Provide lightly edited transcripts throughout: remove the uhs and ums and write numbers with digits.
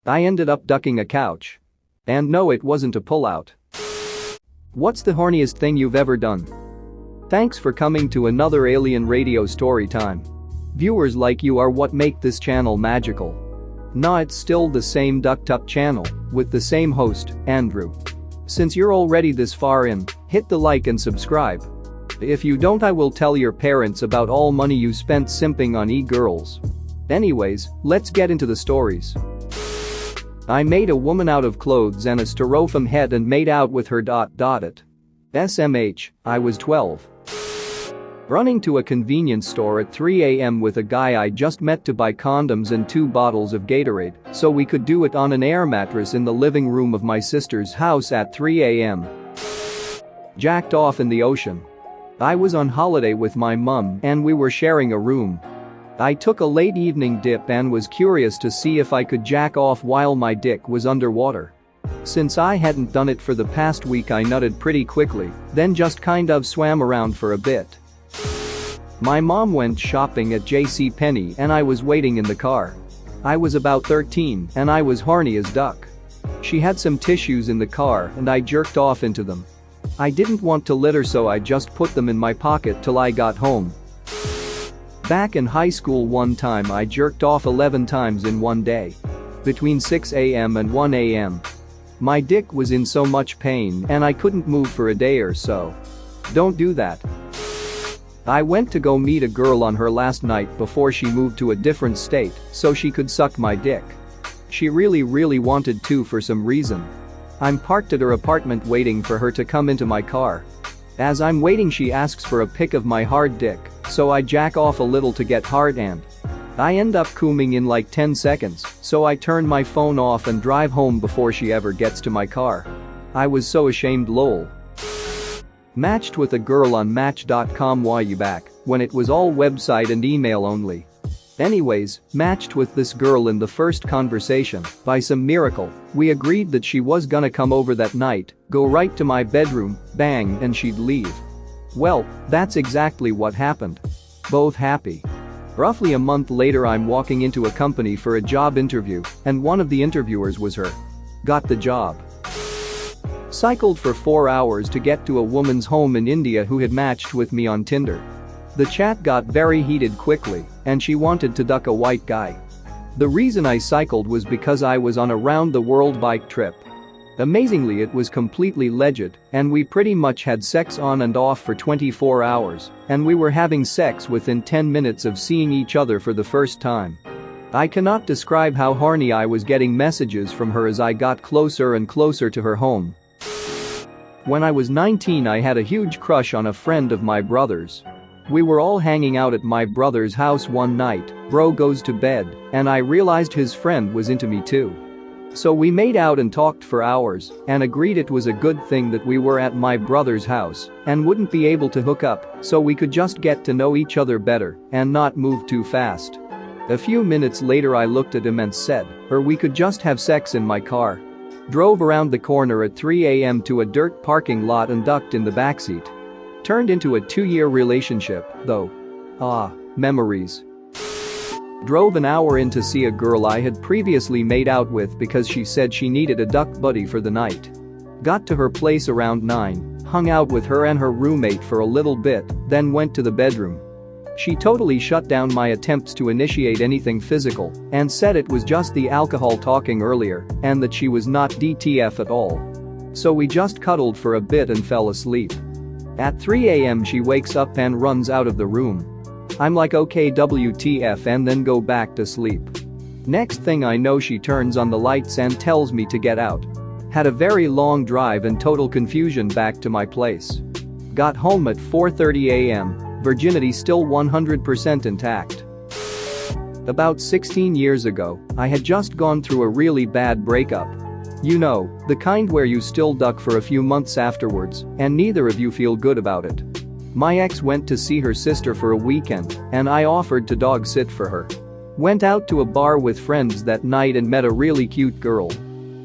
I ended up ducking a couch. And no, it wasn't a pullout. What's the horniest thing you've ever done? Thanks for coming to another Alien Radio story time. Viewers like you are what make this channel magical. Nah, it's still the same ducked up channel with the same host, Andrew. Since you're already this far in, hit the like and subscribe. If you don't, I will tell your parents about all money you spent simping on e-girls. Anyways, let's get into the stories. I made a woman out of clothes and a styrofoam head and made out with her. At SMH, I was 12. Running to a convenience store at 3 a.m. with a guy I just met to buy condoms and 2 bottles of Gatorade so we could do it on an air mattress in the living room of my sister's house at 3 a.m. Jacked off in the ocean. I was on holiday with my mum and we were sharing a room. I took a late evening dip and was curious to see if I could jack off while my dick was underwater. Since I hadn't done it for the past week, I nutted pretty quickly, then just kind of swam around for a bit. My mom went shopping at JCPenney and I was waiting in the car. I was about 13 and I was horny as duck. She had some tissues in the car and I jerked off into them. I didn't want to litter, so I just put them in my pocket till I got home. Back in high school, one time I jerked off 11 times in one day. Between 6 a.m. and 1 a.m. My dick was in so much pain and I couldn't move for a day or so. Don't do that. I went to go meet a girl on her last night before she moved to a different state so she could suck my dick. She really wanted to for some reason. I'm parked at her apartment waiting for her to come into my car. As I'm waiting, she asks for a pic of my hard dick, so I jack off a little to get hard and I end up cooming in like 10 seconds, so I turn my phone off and drive home before she ever gets to my car. I was so ashamed, lol. Matched with a girl on Match.com way back when it was all website and email only. Anyways, matched with this girl in the first conversation. By some miracle, we agreed that she was gonna come over that night, go right to my bedroom, bang, and she'd leave. Well, that's exactly what happened. Both happy. Roughly a month later, I'm walking into a company for a job interview, and one of the interviewers was her. Got the job. Cycled for 4 hours to get to a woman's home in India who had matched with me on Tinder. The chat got very heated quickly, and she wanted to duck a white guy. The reason I cycled was because I was on a round-the-world bike trip. Amazingly, it was completely legit, and we pretty much had sex on and off for 24 hours, and we were having sex within 10 minutes of seeing each other for the first time. I cannot describe how horny I was getting messages from her as I got closer and closer to her home. When I was 19, I had a huge crush on a friend of my brother's. We were all hanging out at my brother's house one night, bro goes to bed, and I realized his friend was into me too. So we made out and talked for hours and agreed it was a good thing that we were at my brother's house and wouldn't be able to hook up so we could just get to know each other better and not move too fast. A few minutes later, I looked at him and said, or we could just have sex in my car. Drove around the corner at 3 a.m. to a dirt parking lot and ducked in the backseat. Turned into a 2-year relationship, though. Ah, memories. Drove an hour in to see a girl I had previously made out with because she said she needed a duck buddy for the night. Got to her place around 9, hung out with her and her roommate for a little bit, then went to the bedroom. She totally shut down my attempts to initiate anything physical and said it was just the alcohol talking earlier and that she was not DTF at all. So we just cuddled for a bit and fell asleep. At 3 a.m. she wakes up and runs out of the room. I'm like, okay, WTF, and then go back to sleep. Next thing I know, she turns on the lights and tells me to get out. Had a very long drive and total confusion back to my place. Got home at 4:30 a.m., virginity still 100% intact. About 16 years ago, I had just gone through a really bad breakup. You know, the kind where you still duck for a few months afterwards and neither of you feel good about it. My ex went to see her sister for a weekend and I offered to dog sit for her. Went out to a bar with friends that night and met a really cute girl.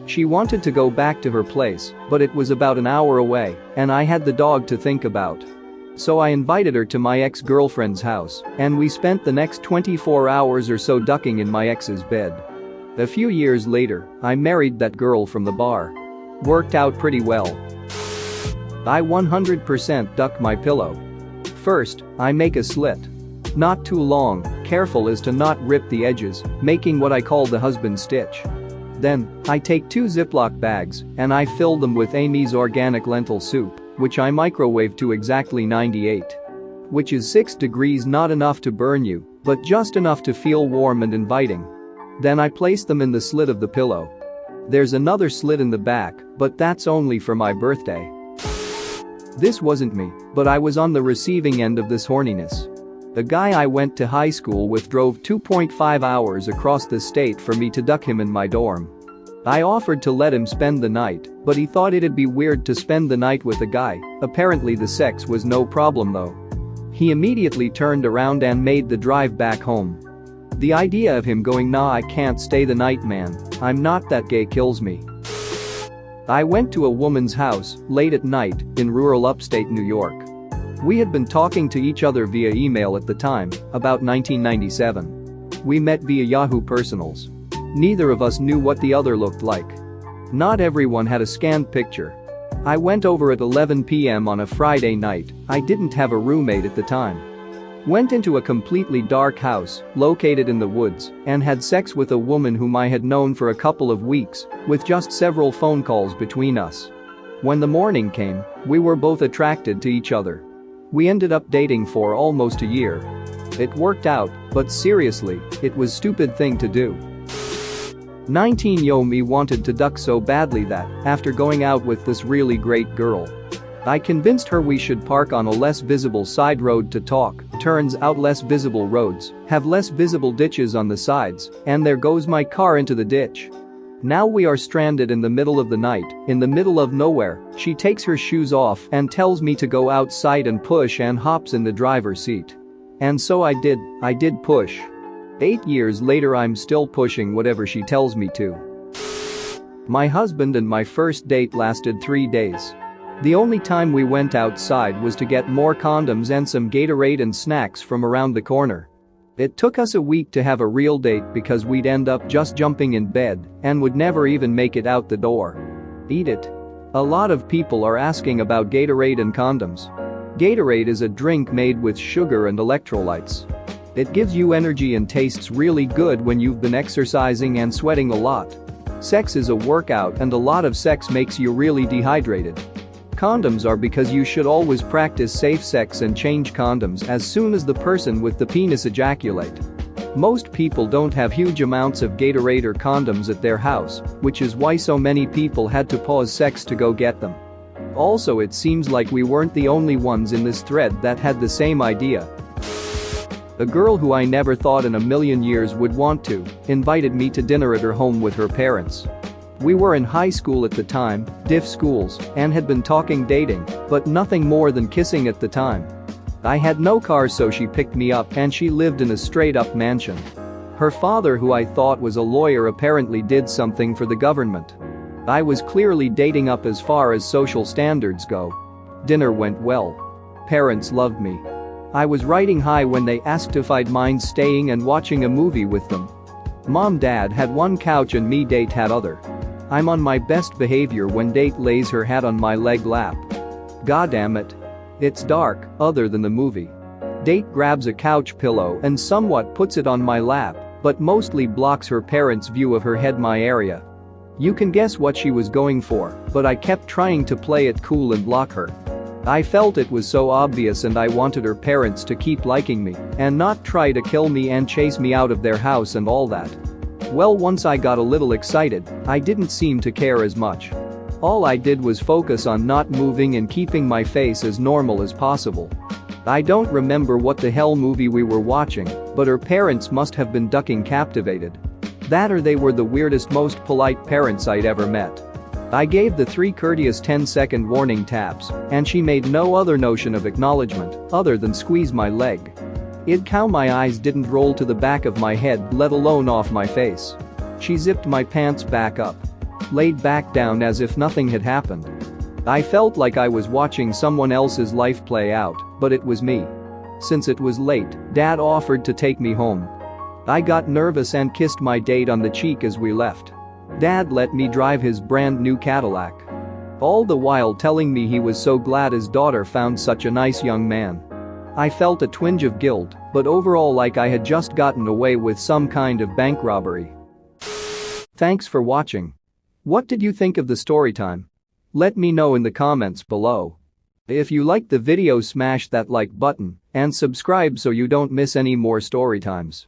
She wanted to go back to her place, but it was about an hour away and I had the dog to think about. So I invited her to my ex-girlfriend's house and we spent the next 24 hours or so ducking in my ex's bed. A few years later, I married that girl from the bar. Worked out pretty well. I 100% duck my pillow. First, I make a slit. Not too long, careful as to not rip the edges, making what I call the husband stitch. Then, I take 2 Ziploc bags and I fill them with Amy's organic lentil soup, which I microwave to exactly 98. Which is 6 degrees, not enough to burn you, but just enough to feel warm and inviting. Then I place them in the slit of the pillow. There's another slit in the back, but that's only for my birthday. This wasn't me, but I was on the receiving end of this horniness. The guy I went to high school with drove 2.5 hours across the state for me to duck him in my dorm. I offered to let him spend the night, but he thought it'd be weird to spend the night with a guy. Apparently the sex was no problem though. He immediately turned around and made the drive back home. The idea of him going, "Nah, I can't stay the night, man, I'm not that gay," kills me. I went to a woman's house late at night in rural upstate New York. We had been talking to each other via email at the time, about 1997. We met via Yahoo Personals. Neither of us knew what the other looked like. Not everyone had a scanned picture. I went over at 11 p.m. on a Friday night. I didn't have a roommate at the time. Went into a completely dark house, located in the woods, and had sex with a woman whom I had known for a couple of weeks, with just several phone calls between us. When the morning came, we were both attracted to each other. We ended up dating for almost a year. It worked out, but seriously, it was a stupid thing to do. 19-yo me wanted to duck so badly that, after going out with this really great girl, I convinced her we should park on a less visible side road to talk. Turns out less visible roads have less visible ditches on the sides, and there goes my car into the ditch. Now we are stranded in the middle of the night, in the middle of nowhere. She takes her shoes off and tells me to go outside and push, and hops in the driver's seat. And so I did push. 8 years later I'm still pushing whatever she tells me to. My husband and my first date lasted 3 days. The only time we went outside was to get more condoms and some Gatorade and snacks from around the corner. It took us a week to have a real date because we'd end up just jumping in bed and would never even make it out the door. Eat it. A lot of people are asking about Gatorade and condoms. Gatorade is a drink made with sugar and electrolytes. It gives you energy and tastes really good when you've been exercising and sweating a lot. Sex is a workout, and a lot of sex makes you really dehydrated. Condoms are because you should always practice safe sex and change condoms as soon as the person with the penis ejaculate. Most people don't have huge amounts of Gatorade or condoms at their house, which is why so many people had to pause sex to go get them. Also, it seems like we weren't the only ones in this thread that had the same idea. A girl who I never thought in a million years would want to invited me to dinner at her home with her parents. We were in high school at the time, diff schools, and had been talking dating, but nothing more than kissing at the time. I had no car, so she picked me up, and she lived in a straight-up mansion. Her father, who I thought was a lawyer, apparently did something for the government. I was clearly dating up as far as social standards go. Dinner went well. Parents loved me. I was riding high when they asked if I'd mind staying and watching a movie with them. Mom-dad had one couch and me date had other. I'm on my best behavior when date lays her hat on my leg lap. Goddamn it. It's dark, other than the movie. Date grabs a couch pillow and somewhat puts it on my lap, but mostly blocks her parents' view of her head, my area. You can guess what she was going for, but I kept trying to play it cool and block her. I felt it was so obvious, and I wanted her parents to keep liking me and not try to kill me and chase me out of their house and all that. Well, once I got a little excited, I didn't seem to care as much. All I did was focus on not moving and keeping my face as normal as possible. I don't remember what the hell movie we were watching, but her parents must have been ducking captivated. That or they were the weirdest, most polite parents I'd ever met. I gave the 3 courteous 10-second warning taps, and she made no other notion of acknowledgement other than squeeze my leg. I'd cow my eyes didn't roll to the back of my head, let alone off my face. She zipped my pants back up. Laid back down as if nothing had happened. I felt like I was watching someone else's life play out, but it was me. Since it was late, Dad offered to take me home. I got nervous and kissed my date on the cheek as we left. Dad let me drive his brand new Cadillac. All the while telling me he was so glad his daughter found such a nice young man. I felt a twinge of guilt, but overall like I had just gotten away with some kind of bank robbery. Thanks for watching. What did you think of the story time? Let me know in the comments below. If you liked the video, smash that like button and subscribe so you don't miss any more story times.